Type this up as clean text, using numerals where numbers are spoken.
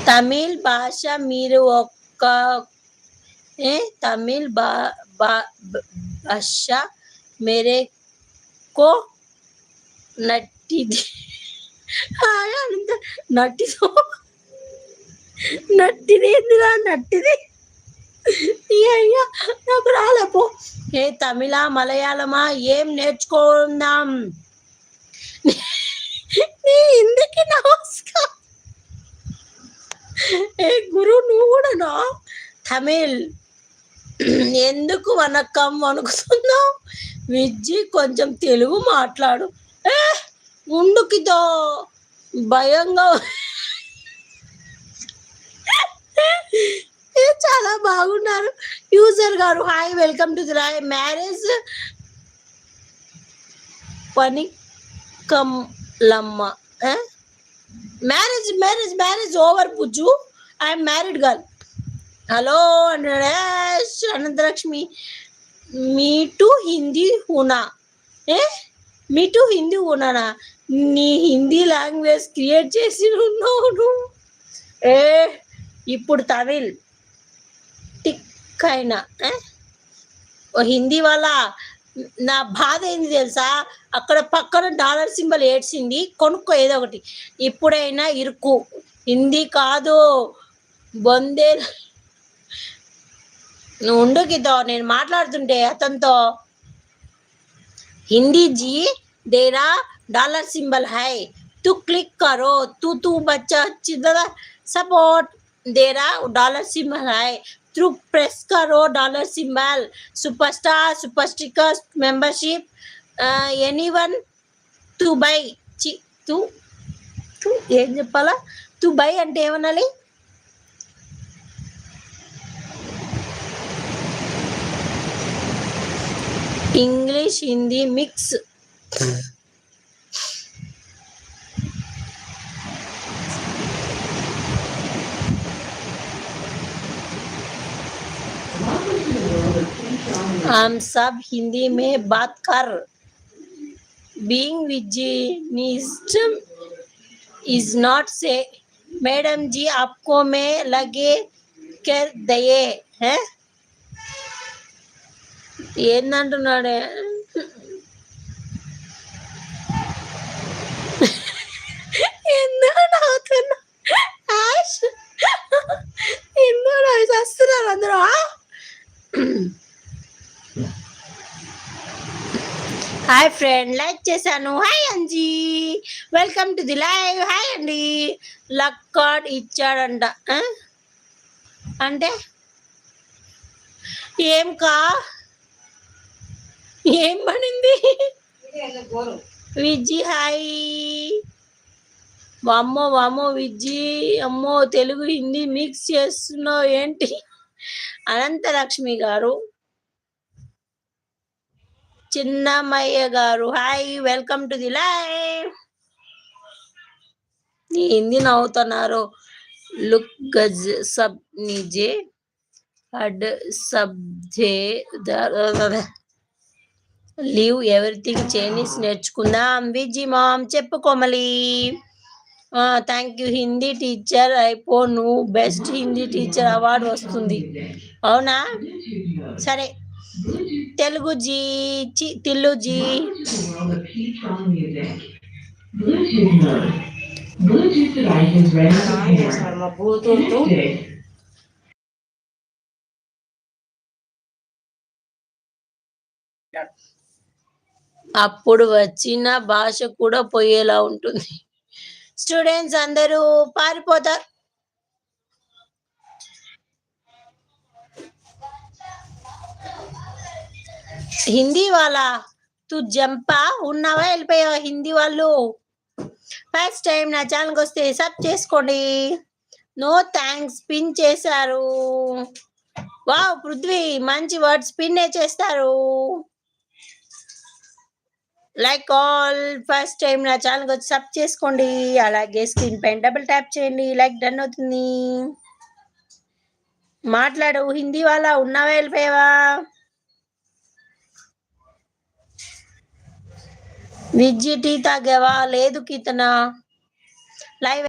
తమిళ్ భాష మీరు ఒక్క तमिल भाषा मेरे को नट्टी आया नट्टी నట్టిది ఏందిరా నట్టిది అయ్యా నాకు రాలేపో ఏ తమిళ మలయాళమా ఏం నేర్చుకుందాం నీ హిందీకి నమస్కారం ఏ గురు నువ్వు కూడానా తమిళ్ ఎందుకు వనక్కం వణుకుతున్నావు విజ్జి కొంచెం తెలుగు మాట్లాడు ముందుకితో భయంగా చాలా బాగున్నారు యూజర్ గారు hi welcome to the marriage పనికమ్లమ్మ మ్యారేజ్ మ్యారేజ్ మ్యారేజ్ ఓవర్ పుజ్జు I'm married girl hello Naresh Anantalakshmi me too Hindi होना मी टू हिंदी होना ना नी हिंदी లాంగ్వేజ్ క్రియేట్ చేసి ఉన్నావు ఇప్పుడు తమిళ్ టిక్ అయినా ఓ హిందీ వాళ్ళ నా బాధ ఏంది తెలుసా అక్కడ పక్కన డాలర్ సింబల్ ఏడ్చింది కొనుక్కో ఏదో ఒకటి ఇప్పుడైనా ఇరుకు హిందీ కాదు బొందే నువ్వు ఉండు గిద్దో నేను మాట్లాడుతుంటే అతనితో हिंदी जी देरा डॉलर सिंबल है तू क्लिक करो तू बच्चा सपोर्ट दे रहा डॉलर सिंबल है तू प्रेस करो dollar symbol superstar super sticker membership anyone तू बाय तू ఏం చెప్పాలా तू बाय అంటే ఏమనాలి इंग्लिश हिंदी मिक्स हम सब हिंदी में बात कर बीइंग विजिनिस्ट इज नॉट से मैडम जी आपको मैं लगे कर दये हैं ఏందంటున్నాడే ఎందుకు నవ్వుతున్నా ఎందుకు వస్తున్నారు అందరూ హాయ్ ఫ్రెండ్ లైక్ చేశాను hi Anji welcome to the live hi అండి లక్ కార్డ్ ఇచ్చాడంట అంటే ఏం ఏం పడింది విజ్జి హాయ్ వామ్మో వామ్మో విజ్జి అమ్మో తెలుగు హిందీ మిక్స్ చేస్తున్నావు ఏంటి అనంతలక్ష్మి గారు చిన్నమయ్య గారు hi welcome to the live Hindi నవ్వుతున్నారు లుక్ గజ్ సబ్ నిజే అడ్ సబ్జే లీవ్ ఎవ్రీథింగ్ చైనీస్ నేర్చుకుందాం విజీ మామ్ చెప్పు Komali thank you Hindi teacher అయిపో నువ్వు బెస్ట్ హిందీ టీచర్ అవార్డు వస్తుంది అవునా సరే తెలుగు జీ తిల్లు జీ అప్పుడు వచ్చిన భాష కూడా పోయేలా ఉంటుంది స్టూడెంట్స్ అందరూ పారిపోతారు హిందీ వాళ్ళ తు జంపా ఉన్నావా వెళ్ళిపోయావా హిందీ వాళ్ళు ఫస్ట్ టైం నా ఛానల్కి వస్తే సబ్ చేసుకోండి నో థ్యాంక్స్ పిన్ చేశారు వావ్ పృథ్వీ మంచి వర్డ్స్ పిన్ చేస్తారు లైక్ ఆల్ ఫస్ట్ టైం నా ఛానల్కి వచ్చి సబ్ చేసుకోండి అలాగే స్క్రీన్ పైన డబుల్ ట్యాప్ చేయండి లైక్ డన్ అవుతుంది మాట్లాడు హిందీ వాళ్ళ ఉన్నావా వెళ్ళిపోయావా విజ్జి టీ తాగావా లేదు కీర్తన లైవ్